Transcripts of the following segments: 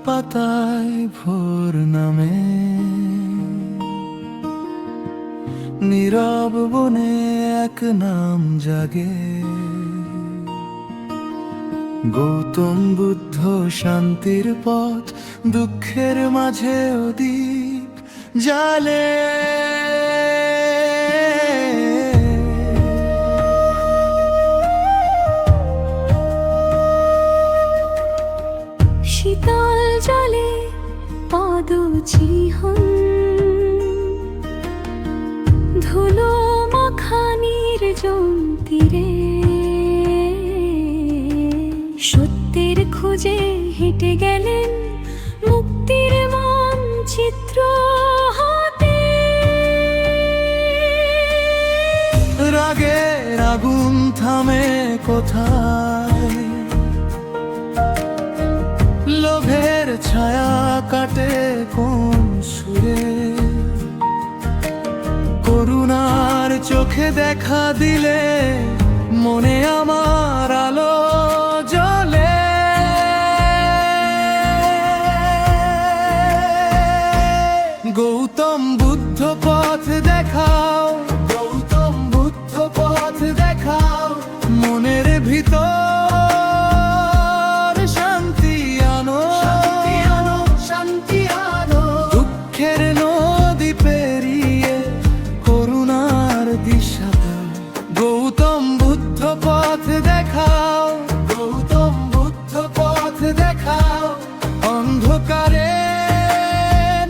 পাতায় ভোর নামে, নীরব বনে এক নাম জাগে। গৌতম বুদ্ধ শান্তির পথ, দুঃখের মাঝেও দীপ জ্বালে। শীতল জলে পদচিহ্ন, ধুলো মাখা নির্জন তীরে, সত্যের খোঁজে হেঁটে গেলেন মুক্তির মানচিত্র হাতে। রাগের আগুন থামে কোথায়, লোভের ছায়া কাটে কোন সুরে। করুণার চোখে দেখা দিলে মনে আমার আলো জ্বলে। গৌতম বুদ্ধ পথ দেখাও, গৌতম বুদ্ধ পথ দেখাও, মনের ভিতর গৌতম বুদ্ধ পথ দেখাও, গৌতম বুদ্ধ পথ দেখাও। অন্ধকারে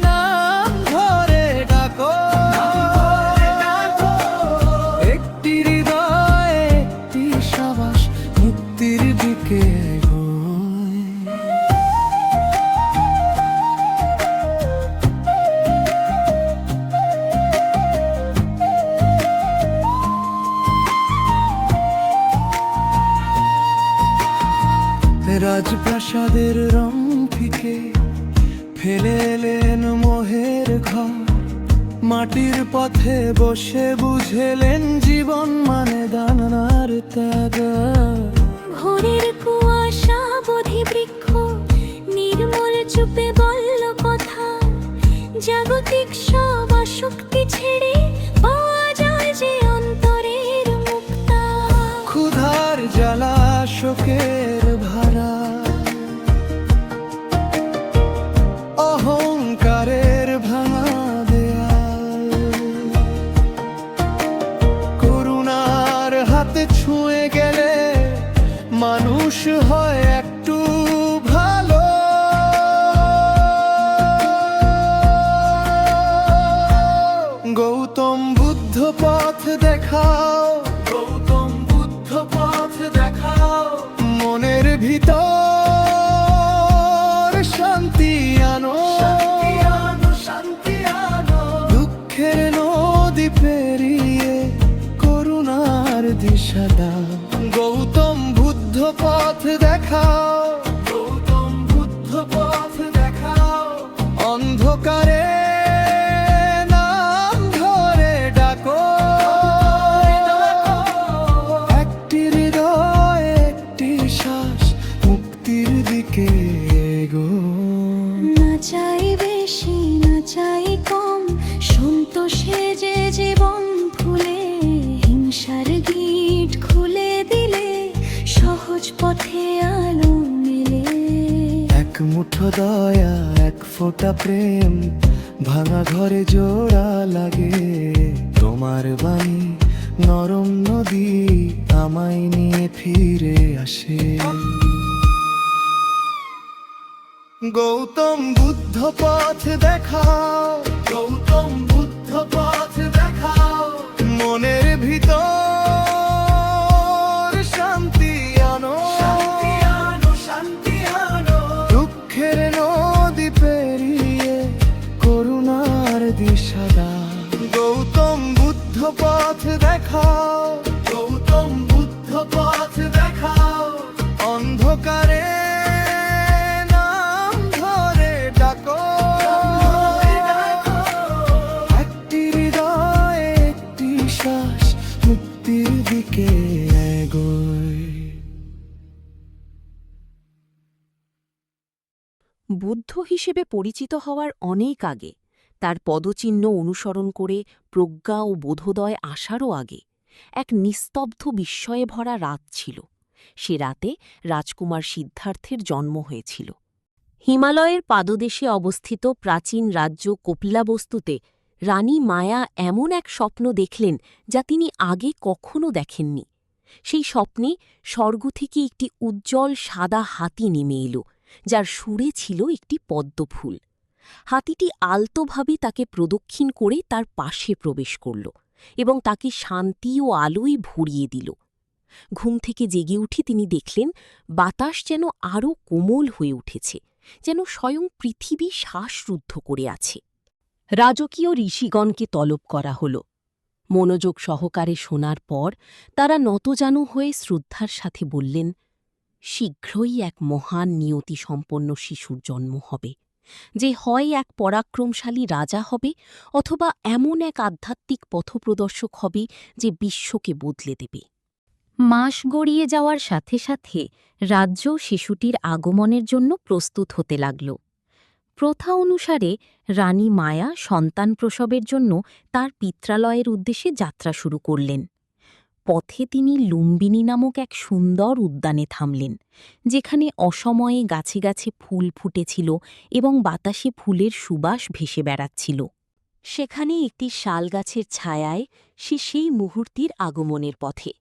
নাম ধরে ডাকো, একটি হৃদয় একটি সাবাস, মুক্তির দিকে এগোয়। রাজপ্রাসাদের রং ফিকে ফেলে এলেন মোহের ঘর, মাটির পথে বসে বুঝেলেন জীবন মানে দানার ত্যাগ। ভোরের কুয়াশা বোধি বৃক্ষ নির্মল চুপে বলল কথা, জাগতিক সব আসক্তি ছেড়ে পাওয়া যায় যে অন্তরের মুক্তা। ক্ষুধার জ্বালা শোকের ভাড়া, অহংকারের ভাঙা দেয়াল, করুণার হাতে ছুঁয়ে গেলে মানুষ হয় একটু ভালো। গৌতম বুদ্ধ পথ দেখাও, গৌতম বুদ্ধ পথ দেখাও, মনের ভিতর শান্তি আনো, শান্তি আনো। দুঃখের নদী পেরিয়ে করুণার দিশা দাও। গৌতম বুদ্ধ পথ দেখাও, গৌতম বুদ্ধ পথ দেখাও। অন্ধকারে নাম ধরে ডাকো, একটি হৃদয় একটি শ্বাস, মুক্তির দিকে এগো। না চাই বেশি না চাই কম, সন্তোষে যে জীবন ফুলে, হিংসার গিট খুলে দিলে সহজ পথে আলো মেলে। এক মুঠো দয়া এক ফোঁটা প্রেম, ভাঙা ঘরে জোড়া লাগে। তোমার বাণী নরম নদী আমায় নিয়ে ফিরে আসে। গৌতম বুদ্ধ পথ দেখাও, গৌতম বুদ্ধ পথ দেখাও, মনের ভিতর শান্তি আনো, শান্তি আনো, শান্তি আনো। দুঃখের নদী পেরিয়ে করুণার দিশা দাও। গৌতম বুদ্ধ পথ দেখাও, গৌতম বুদ্ধ পথ দেখাও। অন্ধকারে নাম ধরে ডাকো, একটি হৃদয় একটি শ্বাস, মুক্তির দিকে এগোয়। বুদ্ধ হিসেবে পরিচিত হওয়ার অনেক আগে, তার পদচিহ্ন অনুসরণ করে প্রজ্ঞা ও বোধোদয় আসারও আগে, এক নিস্তব্ধ বিস্ময়ে ভরা রাত ছিল। সে রাতে রাজকুমার সিদ্ধার্থের জন্ম হয়েছিল। হিমালয়ের পাদদেশে অবস্থিত প্রাচীন রাজ্য কপিলাবস্তুতে রানী মায়া এমন এক স্বপ্ন দেখলেন যা তিনি আগে কখনো দেখেননি। সেই স্বপ্নে স্বর্গ থেকে একটি উজ্জ্বল সাদা হাতি নেমে এলো, যার সুরে ছিল একটি পদ্মফুল। হাতিটি আলতোভাবে তাকে প্রদক্ষিণ করে তার পাশে প্রবেশ করল এবং তাকে শান্তি ও আলোয় ভরিয়ে দিল। ঘুম থেকে জেগে উঠে তিনি দেখলেন বাতাস যেন আরও কোমল হয়ে উঠেছে, যেন স্বয়ং পৃথিবী শ্বাসরুদ্ধ করে আছে। রাজকীয় ঋষিগণকে তলব করা হল। মনোযোগ সহকারে শোনার পর তারা নতজানু হয়ে শ্রদ্ধার সাথে বললেন, শীঘ্রই এক মহান নিয়তিসম্পন্ন শিশুর জন্ম হবে, যে হয় এক পরাক্রমশালী রাজা হবে অথবা এমন এক আধ্যাত্মিক পথপ্রদর্শক হবে যে বিশ্বকে বদলে দেবে। মাস গড়িয়ে যাওয়ার সাথে সাথে রাজ্য শিশুটির আগমনের জন্য প্রস্তুত হতে লাগল। প্রথা অনুসারে রানী মায়া সন্তান প্রসবের জন্য তার পিত্রালয়ের উদ্দেশ্যে যাত্রা শুরু করলেন। পথে তিনি লুম্বিনী নামক এক সুন্দর উদ্যানে থামলেন, যেখানে অসময়ে গাছে গাছে ফুল ফুটেছিল এবং বাতাসে ফুলের সুবাস ভেসে বেড়াচ্ছিল। সেখানে একটি শালগাছের ছায়ায় সে সেই মুহূর্তের আগমনের পথে।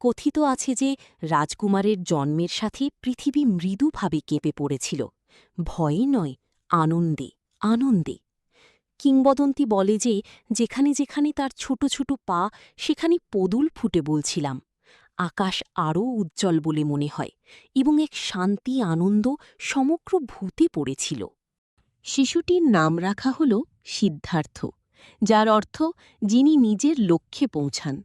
কথিত আছে যে রাজকুমারের জন্মের সাথে পৃথিবী মৃদুভাবে কেঁপে পড়েছিল, ভয়ে নয়, আনন্দে আনন্দে। কিংবদন্তি বলে যে যেখানে যেখানে তার ছোট ছোট পা, সেখানে পদুল ফুটে বলছিলাম। আকাশ আরও উজ্জ্বল বলে মনে হয় এবং এক শান্তি আনন্দ সমগ্র ভূতে পড়েছিল। শিশুটির নাম রাখা হল সিদ্ধার্থ, যার অর্থ যিনি নিজের লক্ষ্যে পৌঁছান।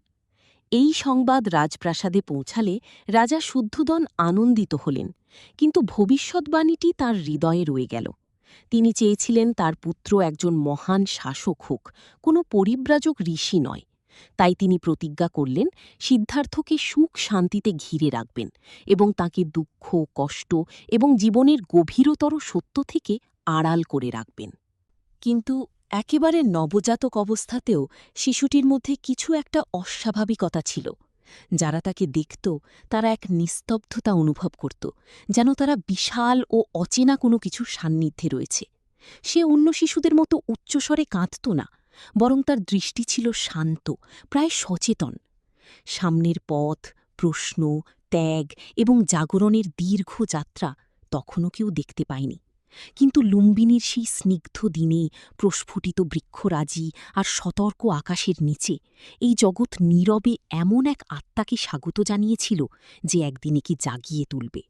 এই সংবাদ রাজপ্রাসাদে পৌঁছালে রাজা শুদ্ধোদন আনন্দিত হলেন, কিন্তু ভবিষ্যৎবাণীটি তাঁর হৃদয়ে রয়ে গেল। তিনি চেয়েছিলেন তার পুত্র একজন মহান শাসক হোক, কোনো পরিব্রাজক ঋষি নয়। তাই তিনি প্রতিজ্ঞা করলেন সিদ্ধার্থকে সুখ শান্তিতে ঘিরে রাখবেন এবং তাকে দুঃখ, কষ্ট এবং জীবনের গভীরতর সত্য থেকে আড়াল করে রাখবেন। কিন্তু একেবারে নবজাতক অবস্থাতেও শিশুটির মধ্যে কিছু একটা অস্বাভাবিকতা ছিল। যারা তাকে দেখত তারা এক নিস্তব্ধতা অনুভব করত, যেন তারা বিশাল ও অচেনা কোনো কিছুর সান্নিধ্যে রয়েছে। সে অন্য শিশুদের মতো উচ্চস্বরে কাঁদত না, বরং তার দৃষ্টি ছিল শান্ত, প্রায় সচেতন। সামনের পথ, প্রশ্ন, ত্যাগ এবং জাগরণের দীর্ঘ যাত্রা তখনও কেউ দেখতে পায়নি। কিন্তু লুম্বিনীর সেই স্নিগ্ধ দিনে, প্রস্ফুটিত বৃক্ষরাজি আর সতর্ক আকাশের নিচে এই জগৎ নীরবে এমন এক আত্মাকে স্বাগত জানিয়েছিল যে একদিন একে জাগিয়ে তুলবে।